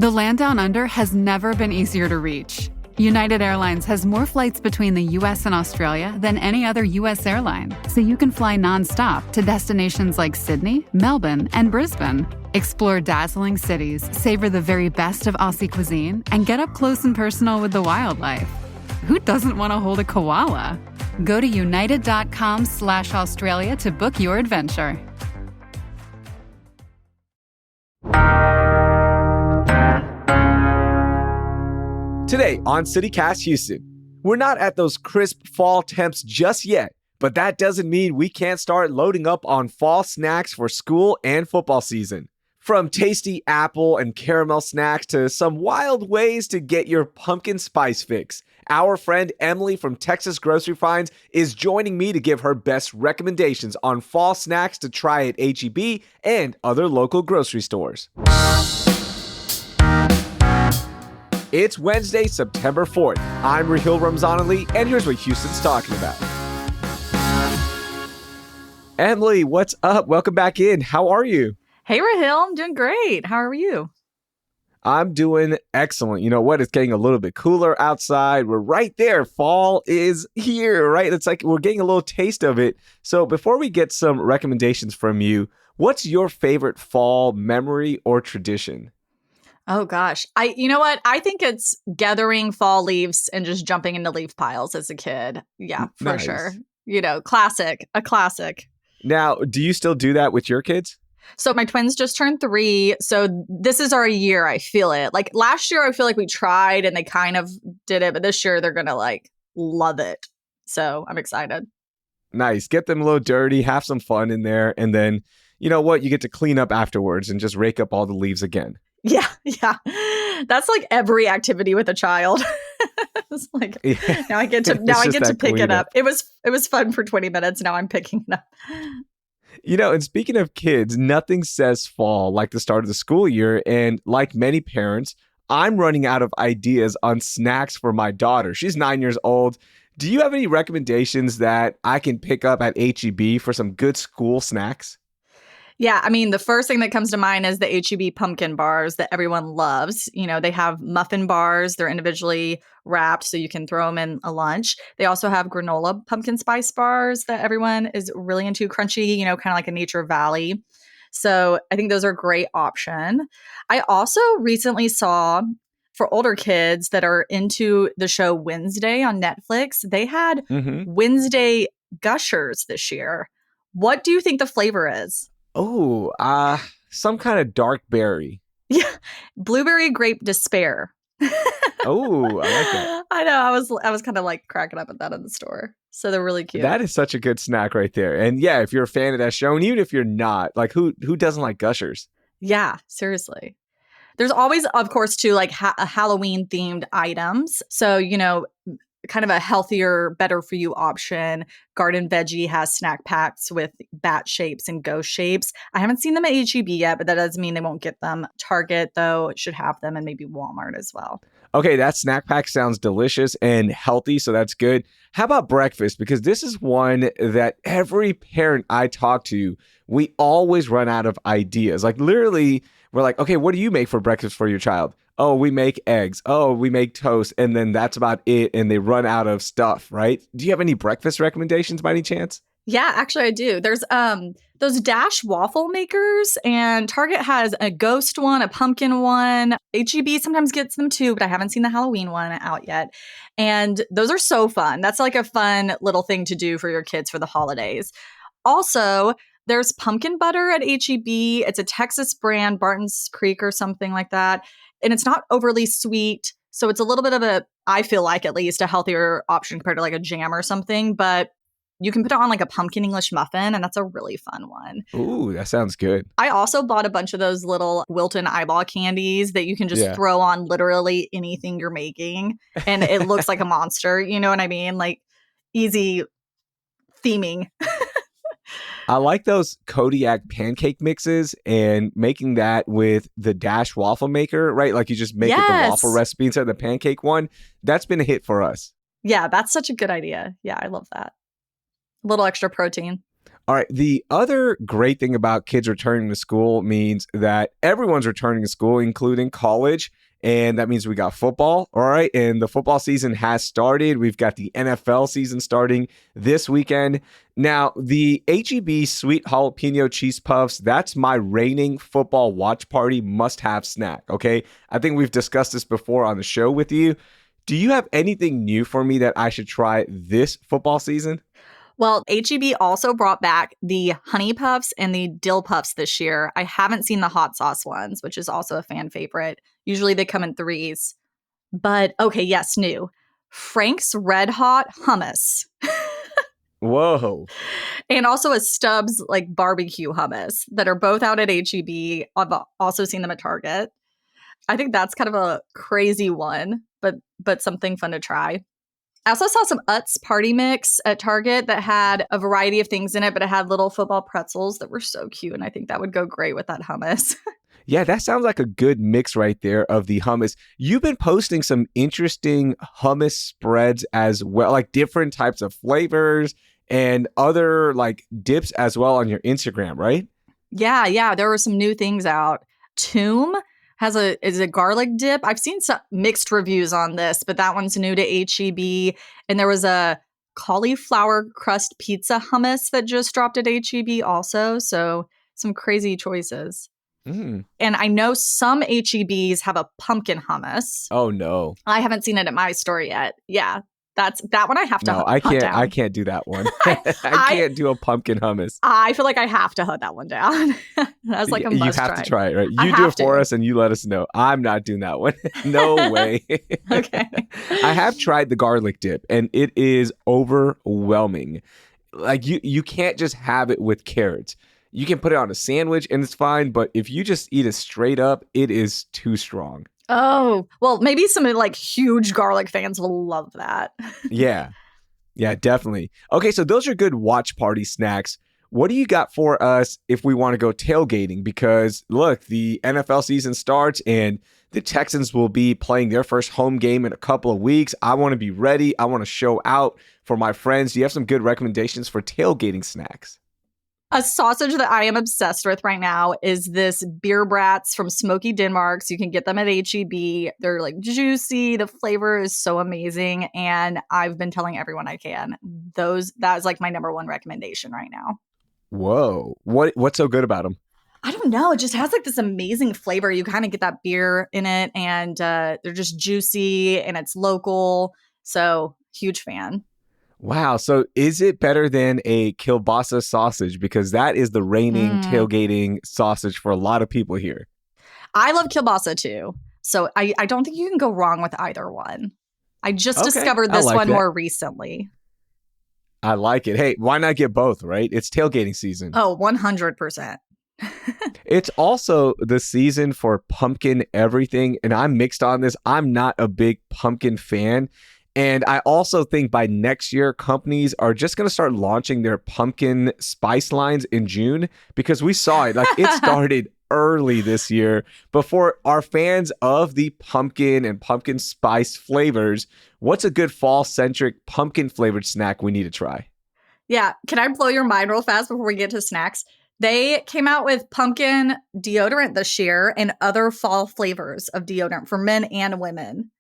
The land down under has never been easier to reach. United Airlines has more flights between the U.S. and Australia than any other U.S. airline, so you can fly nonstop to destinations like Sydney, Melbourne, and Brisbane. Explore dazzling cities, savor the very best of Aussie cuisine, and get up close and personal with the wildlife. Who doesn't want to hold a koala? Go to united.com/Australia to book your adventure. Today on CityCast Houston, we're not at those crisp fall temps just yet, but that doesn't mean we can't start loading up on fall snacks for school and football season. From tasty apple and caramel snacks to some wild ways to get your pumpkin spice fix, our friend Emily from Texas Grocery Finds is joining me to give her best recommendations on fall snacks to try at H-E-B and other local grocery stores. It's Wednesday, September 4th. I'm Raheel Ramzanali, and here's what Houston's talking about. Emily, what's up? Welcome back in. How are you? Hey, Raheel. I'm doing great. How are you? I'm doing excellent. You know what? It's getting a little bit cooler outside. We're right there. Fall is here, right? It's like we're getting a little taste of it. So before we get some recommendations from you, what's your favorite fall memory or tradition? Oh, gosh. You know what? I think it's gathering fall leaves and just jumping into leaf piles as a kid. Yeah, for Nice. sure. You know, a classic. Now, do you still do that with your kids? So my twins just turned 3. So this is our year. I feel it. Like last year, I feel like we tried and they kind of did it. But this year, they're going to love it. So I'm excited. Nice. Get them a little dirty, have some fun in there. And then, you know what? You get to clean up afterwards and just rake up all the leaves again. Yeah. That's like every activity with a child. It's like now I get to pick it up. It was fun for 20 minutes. Now I'm picking it up. You know, and speaking of kids, nothing says fall like the start of the school year. And like many parents, I'm running out of ideas on snacks for my daughter. She's 9 years old. Do you have any recommendations that I can pick up at H-E-B for some good school snacks? Yeah, I mean, the first thing that comes to mind is the H-E-B pumpkin bars that everyone loves. You know, they have muffin bars. They're individually wrapped, so you can throw them in a lunch. They also have granola pumpkin spice bars that everyone is really into, crunchy, you know, kind of like a Nature Valley. So I think those are a great option. I also recently saw, for older kids that are into the show Wednesday on Netflix, they had Wednesday Gushers this year. What do you think the flavor is? Oh, some kind of dark berry. Yeah, blueberry grape despair. Oh, I like that. I know. I was kind of like cracking up at that in the store. So they're really cute. That is such a good snack right there. And yeah, if you're a fan of that show, and even if you're not, like who doesn't like Gushers? Yeah, seriously. There's always, of course, too, like Halloween themed items. So, you know, kind of a healthier, better for you option. Garden Veggie has snack packs with bat shapes and ghost shapes. I haven't seen them at H-E-B yet, but that doesn't mean they won't get them. Target, though, should have them, and maybe Walmart as well. Okay, that snack pack sounds delicious and healthy, so that's good. How about breakfast? Because this is one that every parent I talk to, we always run out of ideas. Like literally, we're like, okay, what do you make for breakfast for your child? Oh, we make eggs. Oh, we make toast. And then that's about it. And they run out of stuff, right? Do you have any breakfast recommendations by any chance? Yeah, actually I do. There's those Dash waffle makers, and Target has a ghost one, a pumpkin one. H-E-B sometimes gets them too, but I haven't seen the Halloween one out yet. And those are so fun. That's like a fun little thing to do for your kids for the holidays. Also, there's pumpkin butter at H-E-B. It's a Texas brand, Barton's Creek or something like that. And it's not overly sweet. So it's a little bit of I feel like at least, a healthier option compared to like a jam or something. But you can put it on like a pumpkin English muffin, and that's a really fun one. Ooh, that sounds good. I also bought a bunch of those little Wilton eyeball candies that you can just throw on literally anything you're making. And it looks like a monster. You know what I mean? Like easy theming. I like those Kodiak pancake mixes and making that with the Dash waffle maker, right? Like you just make it the waffle recipe instead of the pancake one. That's been a hit for us. Yeah, that's such a good idea. Yeah, I love that. A little extra protein. All right. The other great thing about kids returning to school means that everyone's returning to school, including college. And that means we got football. All right. And the football season has started. We've got the NFL season starting this weekend. Now, the HEB Sweet Jalapeno Cheese Puffs, that's my reigning football watch party must-have snack. Okay. I think we've discussed this before on the show with you. Do you have anything new for me that I should try this football season? Well, HEB also brought back the honey puffs and the dill puffs this year. I haven't seen the hot sauce ones, which is also a fan favorite. Usually they come in threes. But okay, yes, new. Frank's Red Hot Hummus. Whoa. And also a Stubbs like barbecue hummus that are both out at HEB. I've also seen them at Target. I think that's kind of a crazy one, but something fun to try. I also saw some Utz party mix at Target that had a variety of things in it, but it had little football pretzels that were so cute. And I think that would go great with that hummus. Yeah, that sounds like a good mix right there of the hummus. You've been posting some interesting hummus spreads as well, like different types of flavors and other like dips as well on your Instagram, right? Yeah. There were some new things out. Tomb is a garlic dip. I've seen some mixed reviews on this, but that one's new to HEB. And there was a cauliflower crust pizza hummus that just dropped at HEB also. So some crazy choices. And I know some HEBs have a pumpkin hummus. Oh, no. I haven't seen it at my store yet. Yeah. That one I have to hunt down. I can't do that one. I can't do a pumpkin hummus. I feel like I have to hunt that one down. That's like a must try. You have to try it, right? You do it for us and you let us know. I'm not doing that one. No way. Okay. I have tried the garlic dip and it is overwhelming. Like you can't just have it with carrots. You can put it on a sandwich and it's fine, but if you just eat it straight up, it is too strong. Oh, well, maybe some like huge garlic fans will love that. Yeah, definitely. Okay, so those are good watch party snacks. What do you got for us if we want to go tailgating? Because look, the NFL season starts and the Texans will be playing their first home game in a couple of weeks. I want to be ready. I want to show out for my friends. Do you have some good recommendations for tailgating snacks? A sausage that I am obsessed with right now is this Beer Brats from Smoky Denmark. So you can get them at HEB. They're like juicy. The flavor is so amazing. And I've been telling everyone I can. That is like my number one recommendation right now. Whoa. What's so good about them? I don't know. It just has like this amazing flavor. You kind of get that beer in it and they're just juicy and it's local. So huge fan. Wow. So is it better than a kielbasa sausage? Because that is the reigning tailgating sausage for a lot of people here. I love kielbasa too. So I don't think you can go wrong with either one. I just discovered this one more recently. I like it. Hey, why not get both, right? It's tailgating season. Oh, 100%. It's also the season for pumpkin everything. And I'm mixed on this. I'm not a big pumpkin fan. And I also think by next year, companies are just going to start launching their pumpkin spice lines in June because we saw it. Like it started early this year. But for our fans of the pumpkin and pumpkin spice flavors, what's a good fall-centric pumpkin flavored snack we need to try? Yeah. Can I blow your mind real fast before we get to snacks? They came out with pumpkin deodorant this year and other fall flavors of deodorant for men and women.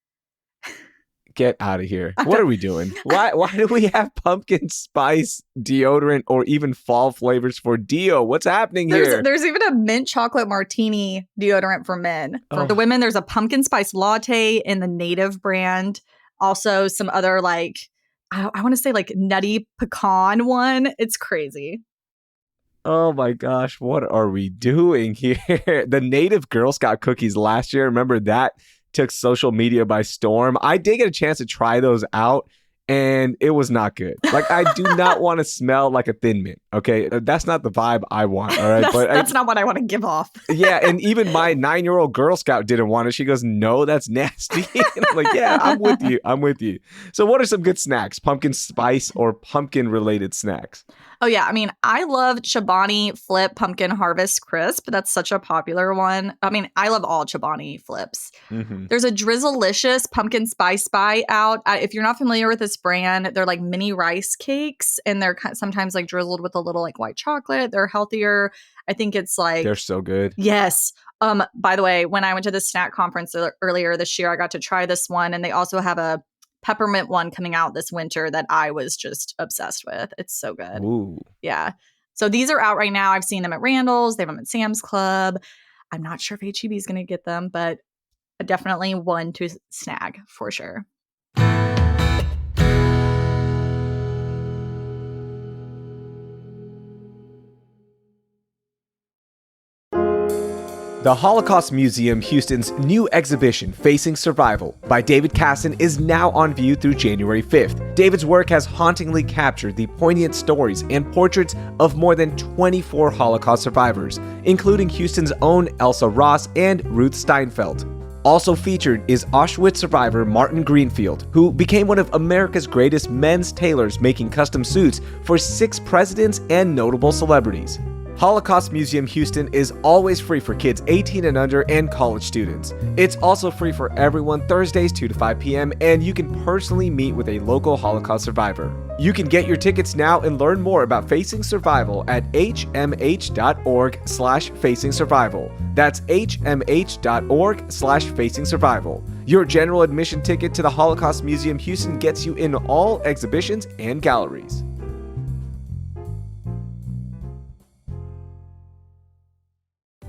Get out of here. What are we doing? Why do we have pumpkin spice deodorant or even fall flavors for deo? What's happening here? There's even a mint chocolate martini deodorant for men. For the women, there's a pumpkin spice latte in the Native brand. Also some other like, I want to say like nutty pecan one. It's crazy. Oh my gosh, what are we doing here? The Native Girl Scout cookies last year, remember that? Took social media by storm. I did get a chance to try those out and it was not good. Like I do not want to smell like a Thin Mint. Okay. That's not the vibe I want. All right. That's not what I want to give off. Yeah. And even my 9-year-old Girl Scout didn't want it. She goes, no, that's nasty. And I'm like, yeah, I'm with you. So what are some good snacks? Pumpkin spice or pumpkin related snacks? Oh, yeah. I mean, I love Chobani Flip Pumpkin Harvest Crisp. That's such a popular one. I mean, I love all Chobani flips. Mm-hmm. There's a Drizzlicious Pumpkin Spice Pie out. If you're not familiar with this brand, they're like mini rice cakes, and they're sometimes like drizzled with a little like white chocolate. They're healthier. I think it's like... They're so good. Yes. By the way, when I went to the snack conference earlier this year, I got to try this one, and they also have a peppermint one coming out this winter that I was just obsessed with. It's so good. Ooh. Yeah. So these are out right now. I've seen them at Randall's. They have them at Sam's Club. I'm not sure if H-E-B is going to get them, but definitely one to snag for sure. The Holocaust Museum Houston's new exhibition, Facing Survival, by David Casson, is now on view through January 5th. David's work has hauntingly captured the poignant stories and portraits of more than 24 Holocaust survivors, including Houston's own Elsa Ross and Ruth Steinfeld. Also featured is Auschwitz survivor Martin Greenfield, who became one of America's greatest men's tailors, making custom suits for 6 presidents and notable celebrities. Holocaust Museum Houston is always free for kids 18 and under and college students. It's also free for everyone Thursdays 2 to 5 p.m. and you can personally meet with a local Holocaust survivor. You can get your tickets now and learn more about Facing Survival at hmh.org/Facing Survival. That's hmh.org/Facing Survival. Your general admission ticket to the Holocaust Museum Houston gets you in all exhibitions and galleries.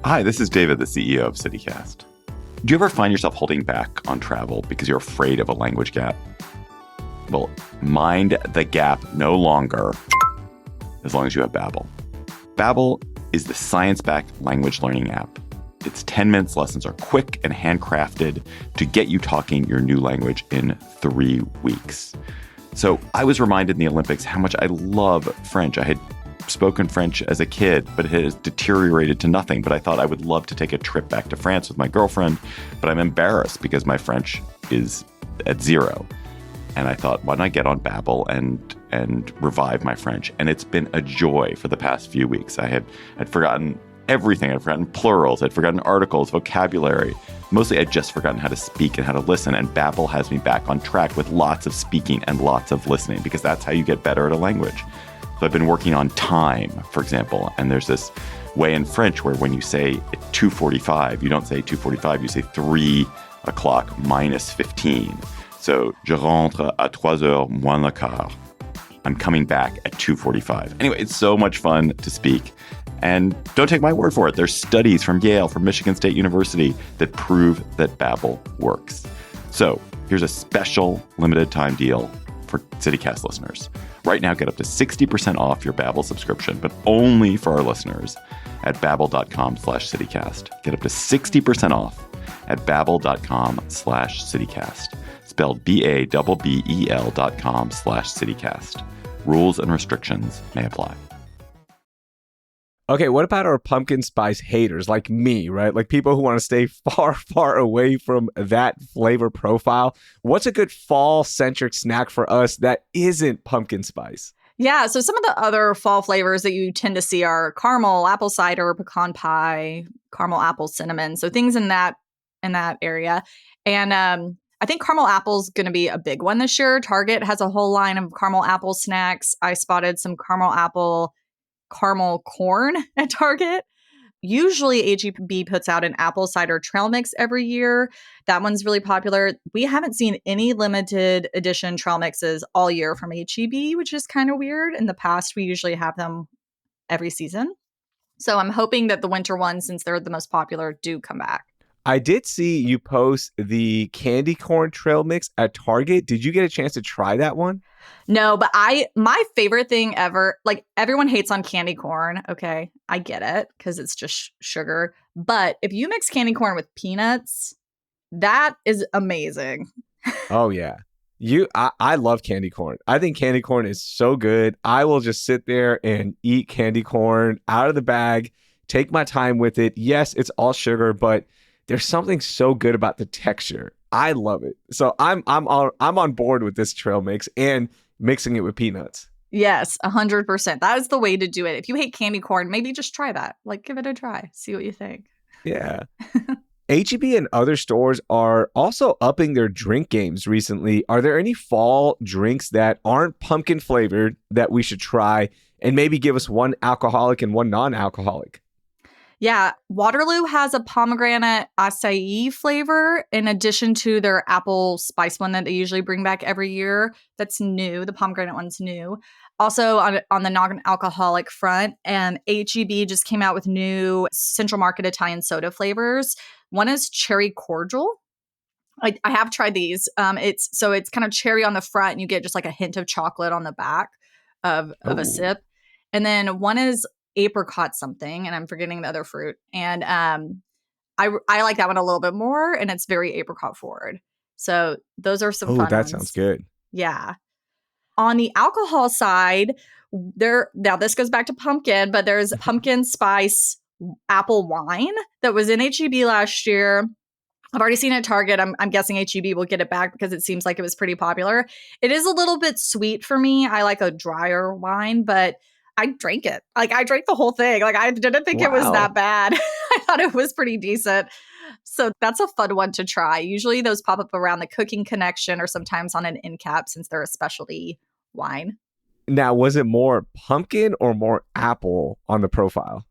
Hi, this is David, the CEO of CityCast. Do you ever find yourself holding back on travel because you're afraid of a language gap? Well, mind the gap no longer, as long as you have Babbel. Babbel is the science-backed language learning app. Its 10 minutes lessons are quick and handcrafted to get you talking your new language in 3 weeks. So I was reminded in the Olympics how much I love French. I had spoken French as a kid, but it has deteriorated to nothing. But I thought I would love to take a trip back to France with my girlfriend, but I'm embarrassed because my French is at 0. And I thought, why don't I get on Babbel and revive my French? And it's been a joy for the past few weeks. I'd forgotten everything. I'd forgotten plurals. I'd forgotten articles, vocabulary. Mostly I'd just forgotten how to speak and how to listen. And Babbel has me back on track with lots of speaking and lots of listening, because that's how you get better at a language. So I've been working on time, for example, and there's this way in French where when you say 2:45, you don't say 2:45, you say 3 o'clock minus 15. So, je rentre à 3h moins le quart. I'm coming back at 2:45. Anyway, it's so much fun to speak. And don't take my word for it. There's studies from Yale, from Michigan State University that prove that Babbel works. So here's a special limited time deal for CityCast listeners. Right now, get up to 60% off your Babbel subscription, but only for our listeners at babbel.com/citycast. Get up to 60% off at babbel.com/citycast. Spelled BABBEL.com/citycast. Rules and restrictions may apply. Okay, what about our pumpkin spice haters like me, right? Like people who want to stay far, far away from that flavor profile. What's a good fall-centric snack for us that isn't pumpkin spice? Yeah, so some of the other fall flavors that you tend to see are caramel, apple cider, pecan pie, caramel apple cinnamon. So things in that area. And I think caramel apple's going to be a big one this year. Target has a whole line of caramel apple snacks. I spotted some caramel corn at Target. Usually H-E-B puts out an apple cider trail mix every year. That one's really popular. We haven't seen any limited edition trail mixes all year from H-E-B, which is kind of weird. In the past, we usually have them every season. So I'm hoping that the winter ones, since they're the most popular, do come back. I did see you post the candy corn trail mix at Target. Did you get a chance to try that one? No, but my favorite thing ever, like everyone hates on candy corn. Okay, I get it because it's just sugar. But if you mix candy corn with peanuts, that is amazing. Oh, yeah. I love candy corn. I think candy corn is so good. I will just sit there and eat candy corn out of the bag, take my time with it. Yes, it's all sugar, but there's something so good about the texture. I love it. So I'm on board with this trail mix and mixing it with peanuts. Yes, 100%. That is the way to do it. If you hate candy corn, maybe just try that. Like, give it a try. See what you think. Yeah. H-E-B and other stores are also upping their drink games recently. Are there any fall drinks that aren't pumpkin flavored that we should try, and maybe give us one alcoholic and one non-alcoholic? Yeah, Waterloo has a pomegranate acai flavor in addition to their apple spice one that they usually bring back every year. That's new. The pomegranate one's new. Also on the non-alcoholic front, H-E-B just came out with new Central Market Italian soda flavors. One is cherry cordial. I have tried these. It's kind of cherry on the front, and you get just like a hint of chocolate on the back of a Oh. sip. And then one is apricot something, and I'm forgetting the other fruit. And I like that one a little bit more, and it's very apricot forward. So those are some Oh, fun that ones. sounds good. Yeah. On the alcohol side, now this goes back to pumpkin, but there's pumpkin spice apple wine that was in H-E-B last year. I've already seen it at Target. I'm guessing H-E-B will get it back because it seems like it was pretty popular. It is a little bit sweet for me. I like a drier wine, but I drank it. Like, I drank the whole thing. Like, I didn't think it was Wow. that bad. I thought it was pretty decent. So that's a fun one to try. Usually those pop up around the Cooking Connection or sometimes on an end cap since they're a specialty wine. Now, was it more pumpkin or more apple on the profile?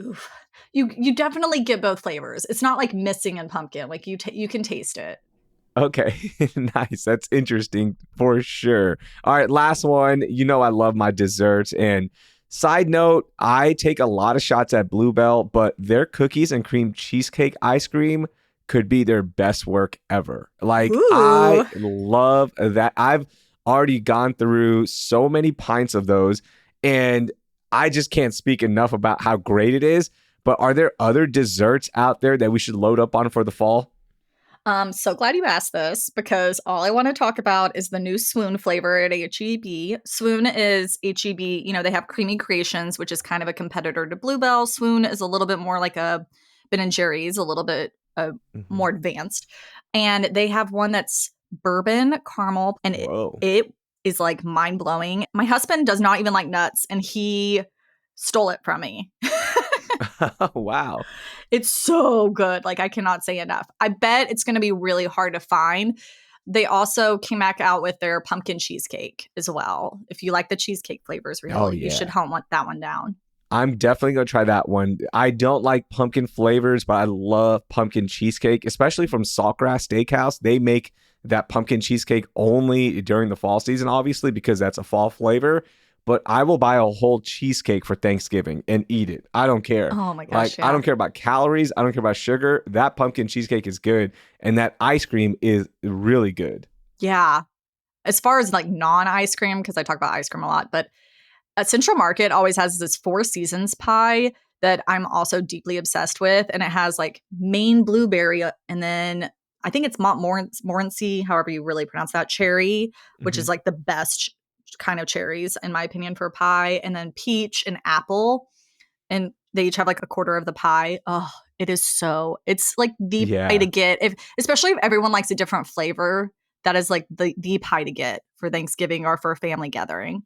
Oof. You definitely get both flavors. It's not like missing in pumpkin. Like, you can taste it. Okay, nice. That's interesting for sure. All right, last one. You know I love my desserts. And side note, I take a lot of shots at Bluebell, but their cookies and cream cheesecake ice cream could be their best work ever. Like, Ooh. I love that. I've already gone through so many pints of those, and I just can't speak enough about how great it is. But are there other desserts out there that we should load up on for the fall? So glad you asked this because all I want to talk about is the new Swoon flavor at H-E-B. Swoon is H-E-B, they have Creamy Creations, which is kind of a competitor to Bluebell. Swoon is a little bit more like a Ben & Jerry's, a little bit more advanced. And they have one that's bourbon caramel, and Whoa. it is like mind-blowing. My husband does not even like nuts, and he stole it from me. Wow. It's so good. Like, I cannot say enough. I bet it's going to be really hard to find. They also came back out with their pumpkin cheesecake as well. If you like the cheesecake flavors, really, you should hunt that one down. I'm definitely going to try that one. I don't like pumpkin flavors, but I love pumpkin cheesecake, especially from Saltgrass Steakhouse. They make that pumpkin cheesecake only during the fall season, obviously, because that's a fall flavor. But I will buy a whole cheesecake for Thanksgiving and eat it. I don't care. Oh my gosh. I don't care about calories. I don't care about sugar. That pumpkin cheesecake is good. And that ice cream is really good. Yeah. As far as like non-ice cream, because I talk about ice cream a lot, but Central Market always has this Four Seasons pie that I'm also deeply obsessed with. And it has like Maine blueberry and then I think it's Montmorency, however you really pronounce that, cherry, which is like the best kind of cherries, in my opinion, for a pie. And then peach and apple. And they each have like a quarter of the pie. Oh, it's like the pie to get. Especially if everyone likes a different flavor, that is like the pie to get for Thanksgiving or for a family gathering.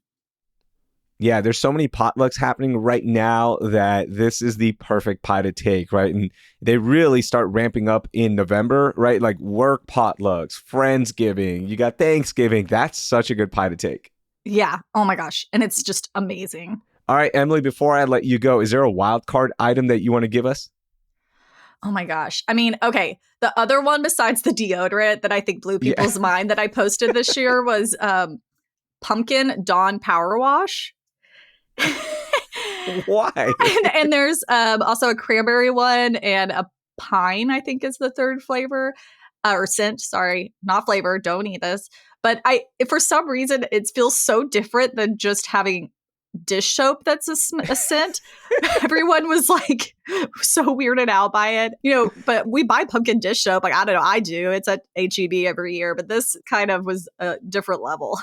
Yeah, there's so many potlucks happening right now that this is the perfect pie to take, right? And they really start ramping up in November, right? Like work potlucks, Friendsgiving, you got Thanksgiving. That's such a good pie to take. Yeah. Oh my gosh. And it's just amazing. All right, Emily, before I let you go, is there a wild card item that you want to give us? Oh my gosh. I mean, okay. The other one besides the deodorant that I think blew people's mind that I posted this year was Pumpkin Dawn Power Wash. Why? and there's also a cranberry one and a pine, I think is the third flavor or scent. Sorry, not flavor. Don't eat this. But for some reason, it feels so different than just having dish soap that's a scent. Everyone was like so weirded out by it, but we buy pumpkin dish soap. Like, I don't know. I do. It's at H-E-B every year, but this kind of was a different level.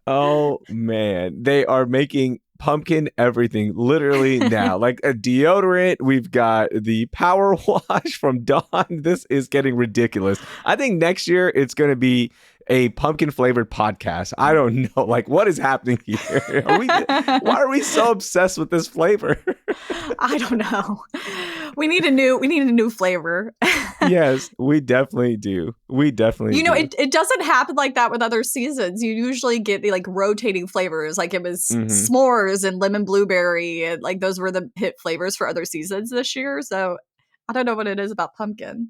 Oh, man. They are making pumpkin everything literally now. Like a deodorant, we've got the power wash from Dawn. This is getting ridiculous. I think next year it's going to be a pumpkin flavored podcast. I don't know. Like, what is happening here? Why are we so obsessed with this flavor? I don't know. We need a new flavor. Yes, we definitely do. We definitely do. It doesn't happen like that with other seasons. You usually get the like rotating flavors. Like it was s'mores and lemon blueberry, and like those were the hit flavors for other seasons this year. So I don't know what it is about pumpkin.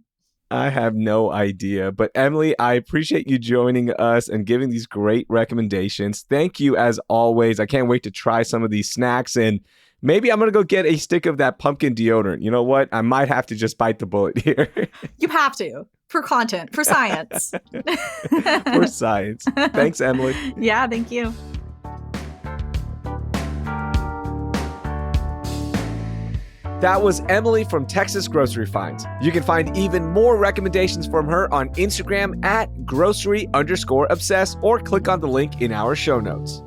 I have no idea. But Emily, I appreciate you joining us and giving these great recommendations. Thank you as always. I can't wait to try some of these snacks, and maybe I'm going to go get a stick of that pumpkin deodorant. You know what? I might have to just bite the bullet here. You have to. For content, for science. For science. Thanks, Emily. Yeah, thank you. That was Emily from Texas Grocery Finds. You can find even more recommendations from her on Instagram at grocery_obsessed or click on the link in our show notes.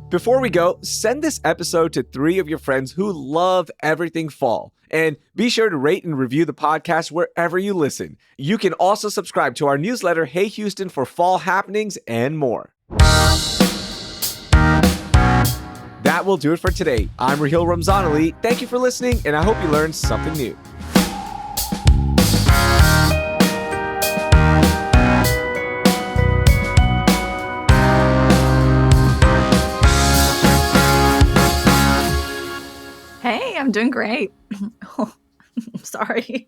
Before we go, send this episode to 3 of your friends who love everything fall. And be sure to rate and review the podcast wherever you listen. You can also subscribe to our newsletter, Hey Houston, for fall happenings and more. That will do it for today. I'm Raheel Ramzanali. Thank you for listening, and I hope you learned something new. Hey, I'm doing great. Sorry.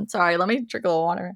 Sorry, let me drink a little water.